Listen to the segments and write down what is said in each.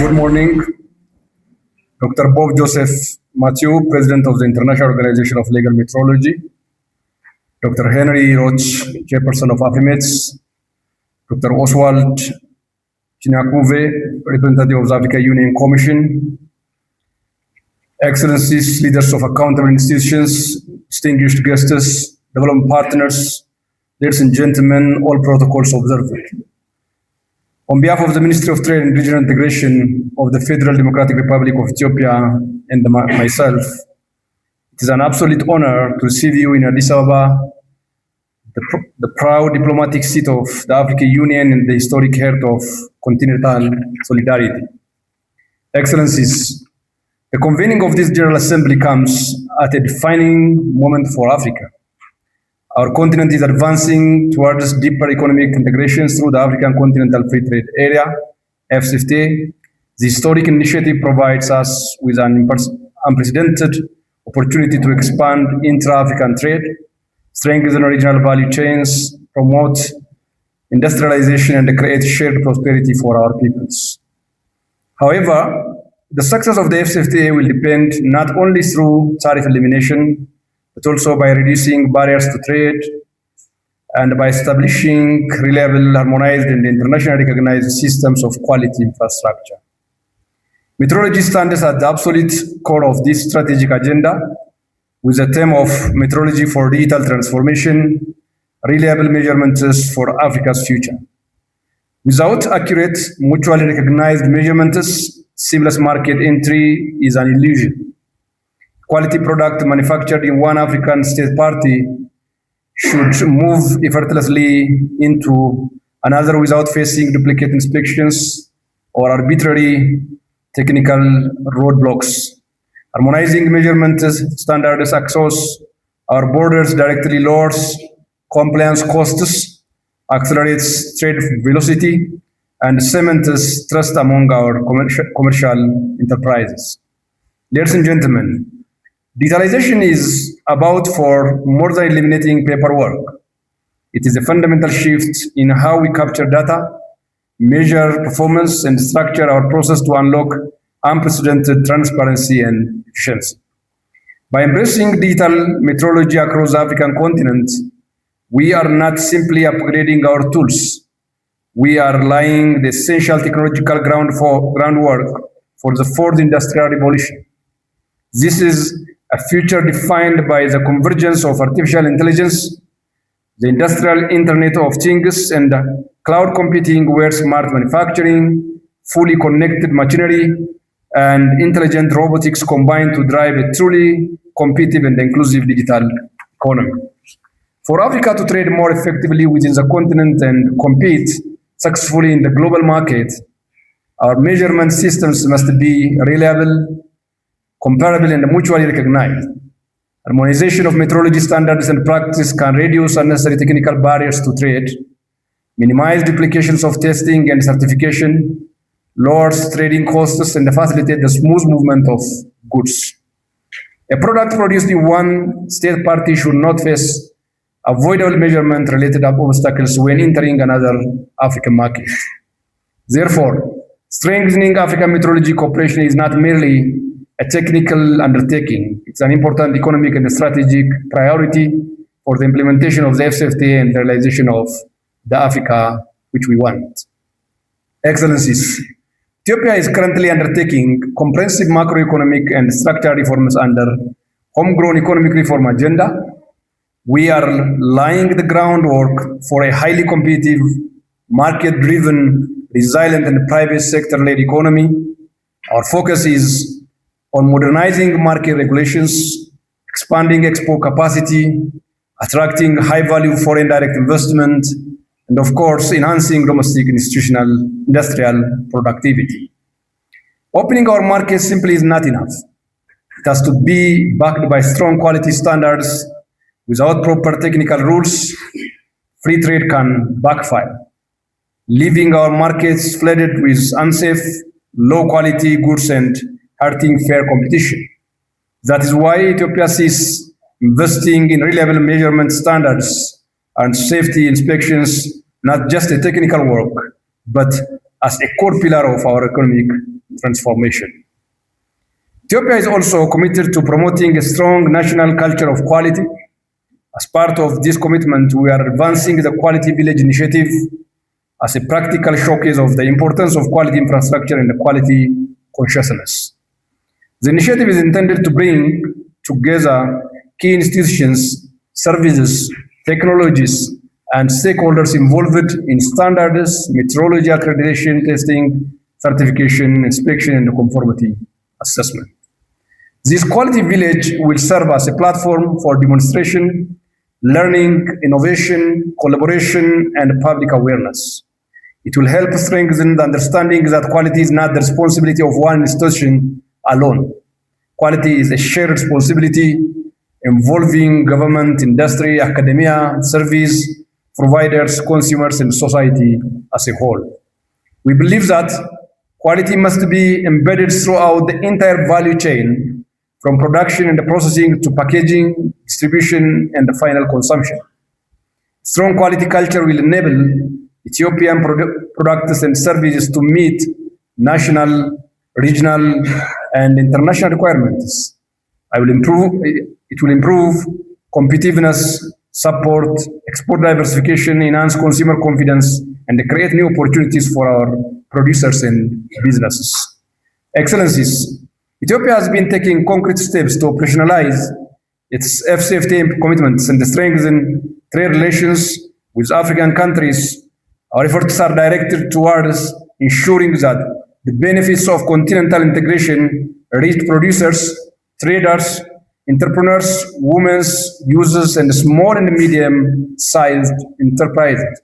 Good morning. Dr. Bob Joseph Matthew, President of the International Organization of Legal Metrology. Dr. Henry Roach, Chairperson of AFRIMETS. Dr. Oswald Chinyakuve, Representative of the Africa Union Commission. Excellencies, leaders of accountable institutions, distinguished guests, development partners, ladies and gentlemen, all protocols observed. On behalf of the Ministry of Trade and Regional Integration of the Federal Democratic Republic of Ethiopia and myself, it is an absolute honor to receive you in Addis Ababa, the proud diplomatic seat of the African Union and the historic heart of continental solidarity. Excellencies, the convening of this General Assembly comes at a defining moment for Africa. Our continent is advancing towards deeper economic integration through the African Continental Free Trade Area, AfCFTA. The historic initiative provides us with an unprecedented opportunity to expand intra-African trade, strengthen regional value chains, promote industrialization, and create shared prosperity for our peoples. However, the success of the AfCFTA will depend not only through tariff elimination, but also by reducing barriers to trade and by establishing reliable, harmonized, and internationally recognized systems of quality infrastructure. Metrology stands at the absolute core of this strategic agenda, with the theme of Metrology for Digital Transformation, reliable measurements for Africa's future. Without accurate, mutually recognized measurements, seamless market entry is an illusion. Quality product manufactured in one African state party should move effortlessly into another without facing duplicate inspections or arbitrary technical roadblocks. Harmonizing measurement standards across our borders directly lowers compliance costs, accelerates trade velocity, and cements trust among our commercial enterprises. Ladies and gentlemen, digitalization is about for more than eliminating paperwork. It is a fundamental shift in how we capture data, measure performance, and structure our process to unlock unprecedented transparency and efficiency. By embracing digital metrology across the African continent, we are not simply upgrading our tools. We are laying the essential technological groundwork for the fourth industrial revolution. This is a future defined by the convergence of artificial intelligence, the industrial Internet of Things, and cloud computing, where smart manufacturing, fully connected machinery, and intelligent robotics combine to drive a truly competitive and inclusive digital economy. For Africa to trade more effectively within the continent and compete successfully in the global market, our measurement systems must be reliable, comparable, and mutually recognized. Harmonization of metrology standards and practice can reduce unnecessary technical barriers to trade, minimize duplications of testing and certification, lowers trading costs, and facilitate the smooth movement of goods. A product produced in one state party should not face avoidable measurement-related obstacles when entering another African market. Therefore, strengthening African metrology cooperation is not merely a technical undertaking. It's an important economic and strategic priority for the implementation of the AfCFTA and the realization of the Africa which we want. Excellencies, Ethiopia is currently undertaking comprehensive macroeconomic and structural reforms under homegrown economic reform agenda. We are laying the groundwork for a highly competitive, market-driven, resilient, and private sector-led economy. Our focus is on modernizing market regulations, expanding export capacity, attracting high-value foreign direct investment, and of course, enhancing domestic institutional industrial productivity. Opening our market simply is not enough. It has to be backed by strong quality standards. Without proper technical rules, free trade can backfire, leaving our markets flooded with unsafe, low-quality goods and hurting fair competition. That is why Ethiopia sees investing in reliable measurement standards and safety inspections not just a technical work, but as a core pillar of our economic transformation. Ethiopia is also committed to promoting a strong national culture of quality. As part of this commitment, we are advancing the Quality Village initiative as a practical showcase of the importance of quality infrastructure and the quality consciousness. The initiative is intended to bring together key institutions, services, technologies, and stakeholders involved in standards, metrology, accreditation, testing, certification, inspection, and conformity assessment. This Quality Village will serve as a platform for demonstration, learning, innovation, collaboration, and public awareness. It will help strengthen the understanding that quality is not the responsibility of one institution alone. Quality is a shared responsibility involving government, industry, academia, service providers, consumers, and society as a whole. We believe that quality must be embedded throughout the entire value chain, from production and processing to packaging, distribution, and the final consumption. Strong quality culture will enable Ethiopian products and services to meet national, regional, and international requirements. It will improve competitiveness, support export diversification, enhance consumer confidence, and create new opportunities for our producers and businesses. Excellencies, Ethiopia has been taking concrete steps to operationalize its AfCFTA commitments and strengthen trade relations with African countries. Our efforts are directed towards ensuring that the benefits of continental integration reach producers, traders, entrepreneurs, women, users, and small and medium-sized enterprises.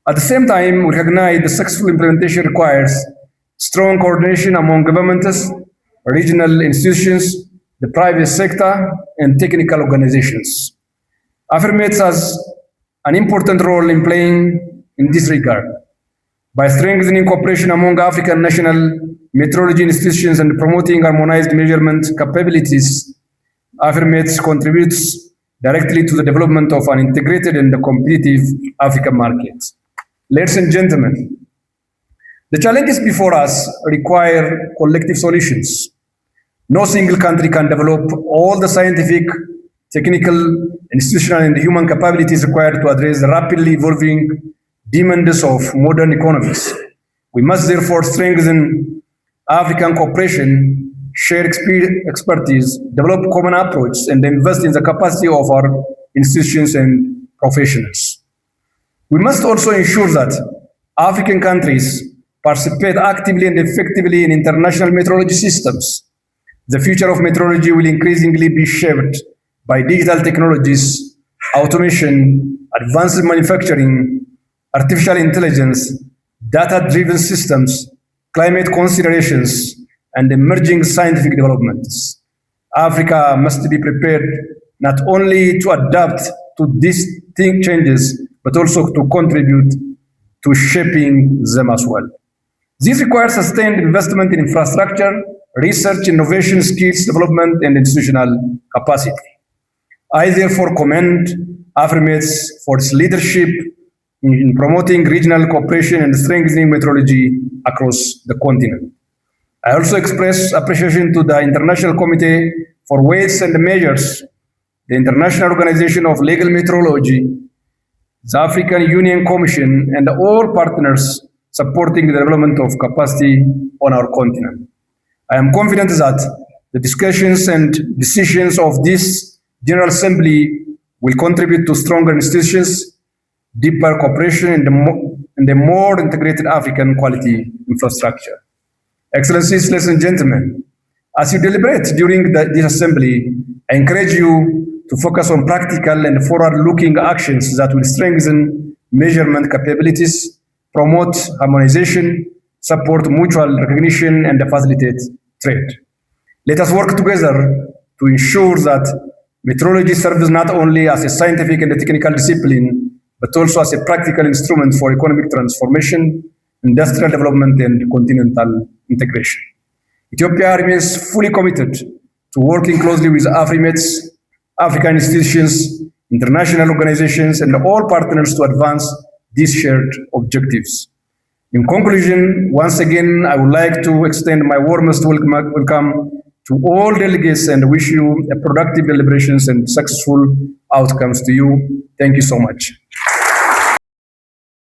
At the same time, we recognize the successful implementation requires strong coordination among governments, regional institutions, the private sector, and technical organizations. AFRIMETS has an important role in playing in this regard. By strengthening cooperation among African national metrology institutions and promoting harmonized measurement capabilities, AfRIMETS contributes directly to the development of an integrated and competitive African market. Ladies and gentlemen, the challenges before us require collective solutions. No single country can develop all the scientific, technical, institutional, and human capabilities required to address the rapidly evolving demands of modern economies. We must therefore strengthen African cooperation, share expertise, develop common approach, and invest in the capacity of our institutions and professionals. We must also ensure that African countries participate actively and effectively in international metrology systems. The future of metrology will increasingly be shaped by digital technologies, automation, advanced manufacturing, artificial intelligence, data-driven systems, climate considerations, and emerging scientific developments. Africa must be prepared not only to adapt to these changes, but also to contribute to shaping them as well. This requires sustained investment in infrastructure, research, innovation, skills development, and institutional capacity. I therefore commend AfRIMETS for its leadership in promoting regional cooperation and strengthening metrology across the continent. I also express appreciation to the International Committee for Weights and Measures, the International Organization of Legal Metrology, the African Union Commission, and all partners supporting the development of capacity on our continent. I am confident that the discussions and decisions of this General Assembly will contribute to stronger institutions, deeper cooperation, and a more integrated African quality infrastructure. Excellencies, ladies and gentlemen, as you deliberate during this assembly, I encourage you to focus on practical and forward-looking actions that will strengthen measurement capabilities, promote harmonization, support mutual recognition, and facilitate trade. Let us work together to ensure that metrology serves not only as a scientific and a technical discipline, but also as a practical instrument for economic transformation, industrial development, and continental integration. Ethiopia remains fully committed to working closely with AfRIMETS, African institutions, international organizations, and all partners to advance these shared objectives. In conclusion, once again, I would like to extend my warmest welcome to all delegates and wish you a productive deliberations and successful outcomes to you. Thank you so much.